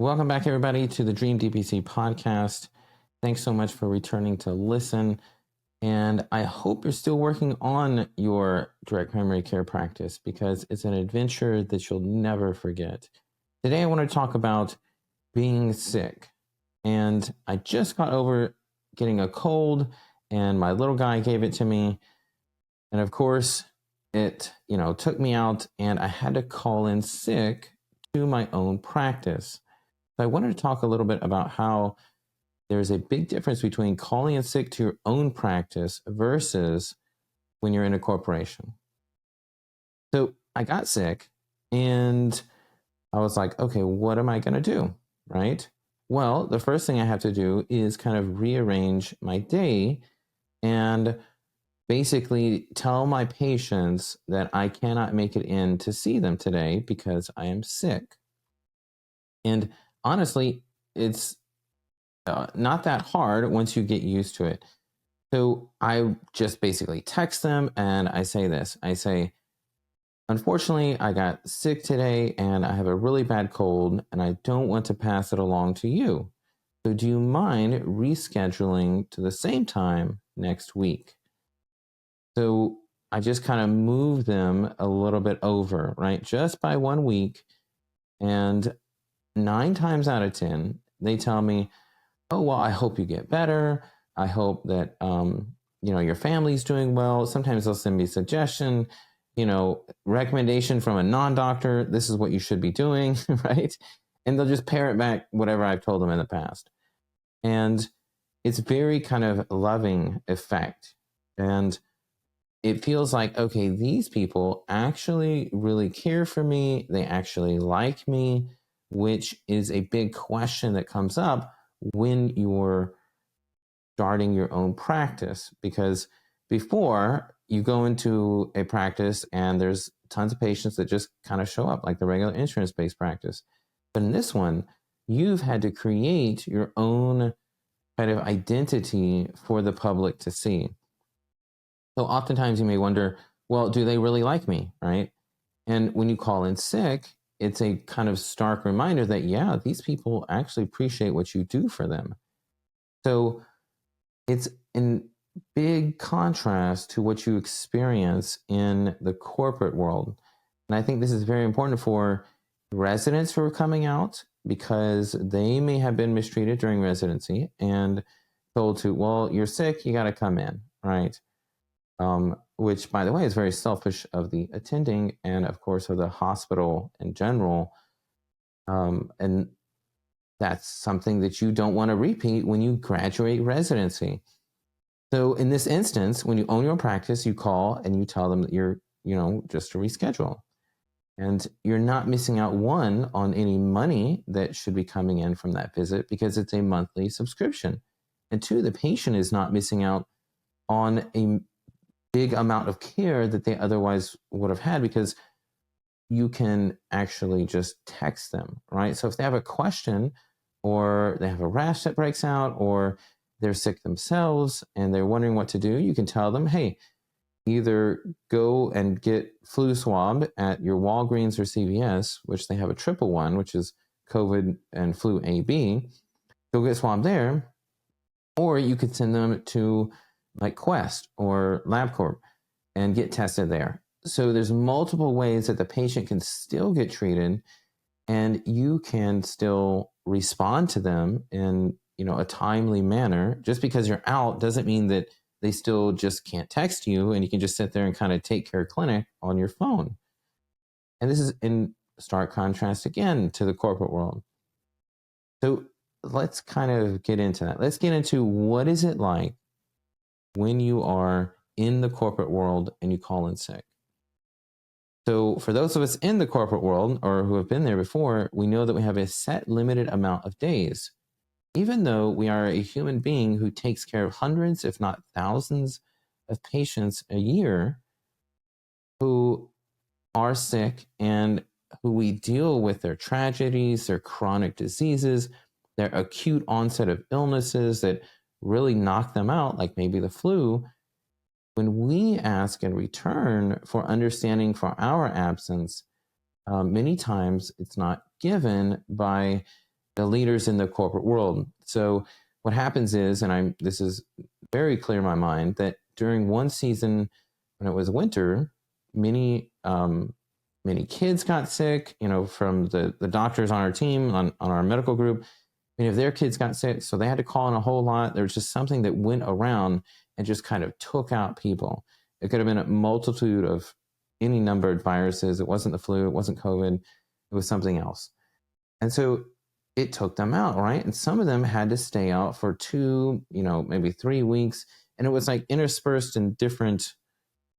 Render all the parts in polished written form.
Welcome back, everybody, to the Dream DPC podcast. Thanks so much for returning to listen. And I hope you're still working on your direct primary care practice because it's an adventure that you'll never forget. Today, I want to talk about being sick. And I just got over getting a cold, and my little guy gave it to me. And of course, it, took me out, and I had to call in sick to my own practice. So I wanted to talk a little bit about how there's a big difference between calling in sick to your own practice versus when you're in a corporation. So I got sick and I was like, okay, what am I going to do? Right? Well, the first thing I have to do is kind of rearrange my day and basically tell my patients that I cannot make it in to see them today because I am sick. And honestly, it's not that hard once you get used to it. So I just basically text them and I say this. I say, unfortunately, I got sick today and I have a really bad cold and I don't want to pass it along to you. So do you mind rescheduling to the same time next week? So I just kind of move them a little bit over, right? Just by 1 week. And 9 times out of 10, they tell me, oh, well, I hope you get better. I hope that, your family's doing well. Sometimes they'll send me a suggestion, recommendation from a non-doctor. This is what you should be doing, right? And they'll just parrot back whatever I've told them in the past. And it's very kind of loving effect. And it feels like, okay, these people actually really care for me. They actually like me, which is a big question that comes up when you're starting your own practice. Because before you go into a practice and there's tons of patients that just kind of show up like the regular insurance-based practice. But in this one, you've had to create your own kind of identity for the public to see. So oftentimes you may wonder, well, do they really like me, right? And when you call in sick, it's a kind of stark reminder that, yeah, these people actually appreciate what you do for them. So it's in big contrast to what you experience in the corporate world. And I think this is very important for residents who are coming out because they may have been mistreated during residency and told to, well, you're sick, you got to come in, right? Which, by the way, is very selfish of the attending and, of course, of the hospital in general. And that's something that you don't want to repeat when you graduate residency. So in this instance, when you own your own practice, you call and you tell them that you're, just to reschedule. And you're not missing out, one, on any money that should be coming in from that visit because it's a monthly subscription. And two, the patient is not missing out on a big amount of care that they otherwise would have had because you can actually just text them, right? So if they have a question or they have a rash that breaks out or they're sick themselves and they're wondering what to do, you can tell them, hey, either go and get flu swabbed at your Walgreens or CVS, which they have a triple one, which is COVID and flu AB. Go get swabbed there. Or you could send them to like Quest or LabCorp and get tested there. So there's multiple ways that the patient can still get treated and you can still respond to them in, a timely manner. Just because you're out doesn't mean that they still just can't text you and you can just sit there and kind of take care of clinic on your phone. And this is in stark contrast again to the corporate world. So let's kind of get into that. Let's get into what is it like when you are in the corporate world and you call in sick. So for those of us in the corporate world or who have been there before, we know that we have a set limited amount of days. Even though we are a human being who takes care of hundreds, if not thousands of patients a year who are sick and who we deal with their tragedies, their chronic diseases, their acute onset of illnesses that really knock them out, like maybe the flu, when we ask in return for understanding for our absence, many times it's not given by the leaders in the corporate world. So what happens is, and this is very clear in my mind, that during one season when it was winter, many kids got sick, from the doctors on our team, on our medical group. Many of their kids got sick, so they had to call in a whole lot. There was just something that went around and just kind of took out people. It could have been a multitude of any number of viruses. It wasn't the flu, it wasn't COVID, it was something else. And so it took them out, right? And some of them had to stay out for 2, maybe 3 weeks. And it was like interspersed in different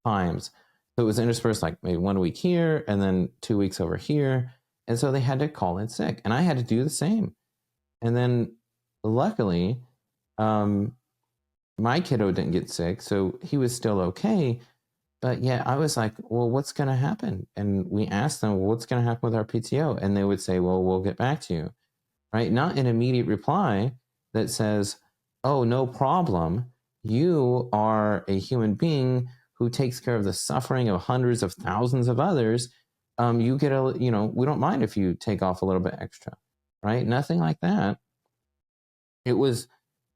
times. So it was interspersed like maybe 1 week here and then 2 weeks over here. And so they had to call in sick. And I had to do the same. And then luckily, my kiddo didn't get sick. So he was still okay. But yeah, I was like, well, what's going to happen? And we asked them, well, what's going to happen with our PTO? And they would say, well, we'll get back to you, right? Not an immediate reply that says, oh, no problem. You are a human being who takes care of the suffering of hundreds of thousands of others. You get we don't mind if you take off a little bit extra, right? Nothing like that. It was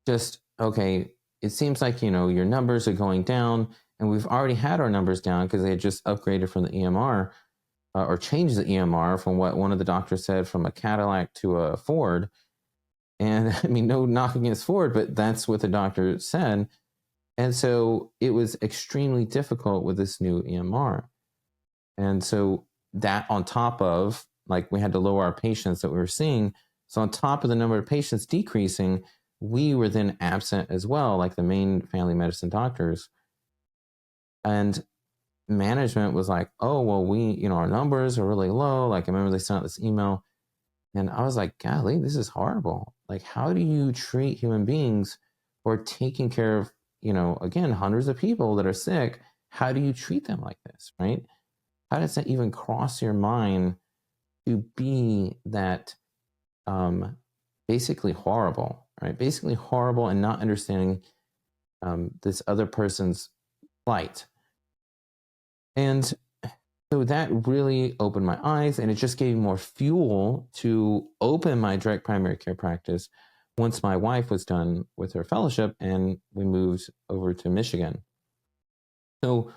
just, okay, it seems like, your numbers are going down. And we've already had our numbers down because they had just upgraded from the EMR or changed the EMR from what one of the doctors said from a Cadillac to a Ford. And I mean, no knock against Ford, but that's what the doctor said. And so it was extremely difficult with this new EMR. And so that on top of, like, we had to lower our patients that we were seeing. So on top of the number of patients decreasing, we were then absent as well, like the main family medicine doctors. And management was like, oh, well, our numbers are really low. Like, I remember they sent out this email and I was like, golly, this is horrible. Like, how do you treat human beings who are taking care of, again, hundreds of people that are sick? How do you treat them like this, right? How does that even cross your mind to be that basically horrible, right? Basically horrible and not understanding this other person's plight. And so that really opened my eyes, and it just gave me more fuel to open my direct primary care practice once my wife was done with her fellowship and we moved over to Michigan. So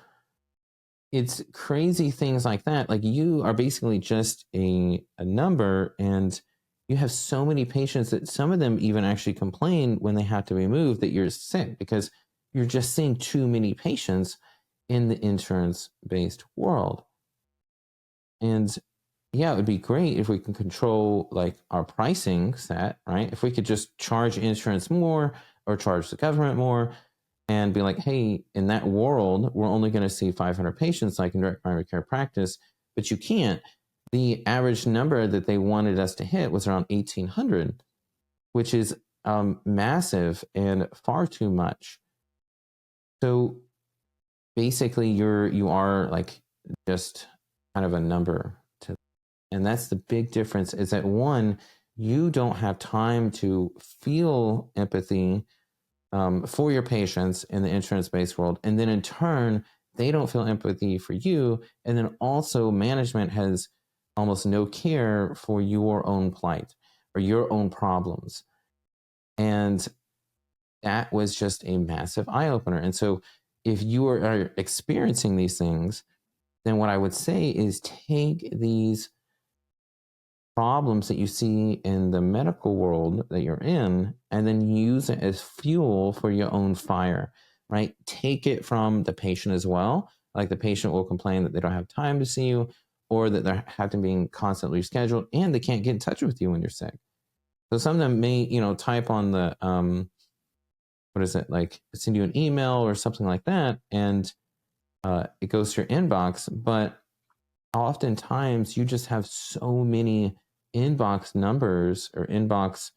it's crazy things like that. Like, you are basically just a number, and you have so many patients that some of them even actually complain when they have to be moved that you're sick because you're just seeing too many patients in the insurance-based world. And yeah, it would be great if we can control like our pricing set, right? If we could just charge insurance more or charge the government more and be like, hey, in that world, we're only going to see 500 patients like in direct primary care practice, but you can't. The average number that they wanted us to hit was around 1,800, which is massive and far too much. So basically you are like just kind of a number to, and that's the big difference, is that one, you don't have time to feel empathy for your patients in the insurance-based world, and then in turn they don't feel empathy for you, and then also management has almost no care for your own plight or your own problems. And that was just a massive eye-opener. And so if you are experiencing these things, then what I would say is take these problems that you see in the medical world that you're in and then use it as fuel for your own fire, right? Take it from the patient as well. Like, the patient will complain that they don't have time to see you, or that they're having to be constantly rescheduled and they can't get in touch with you when you're sick. So some of them may, type on the, what is it, like send you an email or something like that, and it goes to your inbox, but oftentimes you just have so many inbox numbers or inbox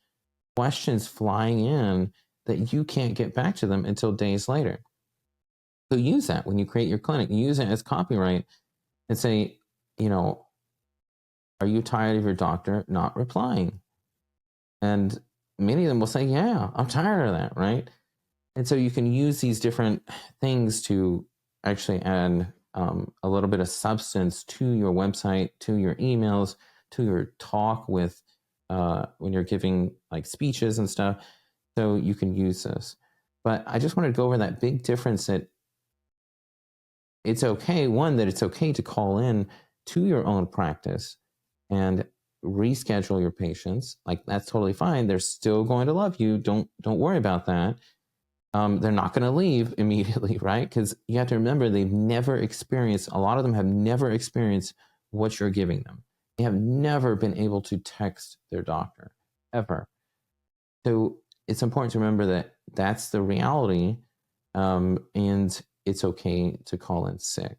questions flying in that you can't get back to them until days later. So use that when you create your clinic. Use it as copyright and say, are you tired of your doctor not replying? And many of them will say, yeah, I'm tired of that, right? And so you can use these different things to actually add a little bit of substance to your website, to your emails, to your talk with when you're giving like speeches and stuff. So you can use this. But I just wanted to go over that big difference that it's okay, one, that it's okay to call in to your own practice and reschedule your patients. Like, that's totally fine. They're still going to love you. Don't worry about that. They're not going to leave immediately, right? Because you have to remember, they've never experienced, a lot of them have never experienced what you're giving them. They have never been able to text their doctor, ever. So it's important to remember that that's the reality, and it's okay to call in sick.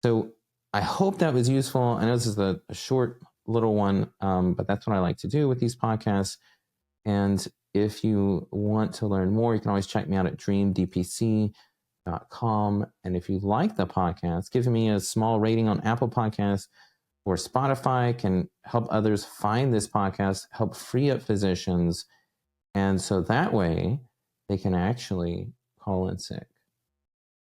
So I hope that was useful. I know this is a short little one, but that's what I like to do with these podcasts. And if you want to learn more, you can always check me out at dreamdpc.com. And if you like the podcast, giving me a small rating on Apple Podcasts or Spotify can help others find this podcast, help free up physicians. And so that way they can actually call in sick.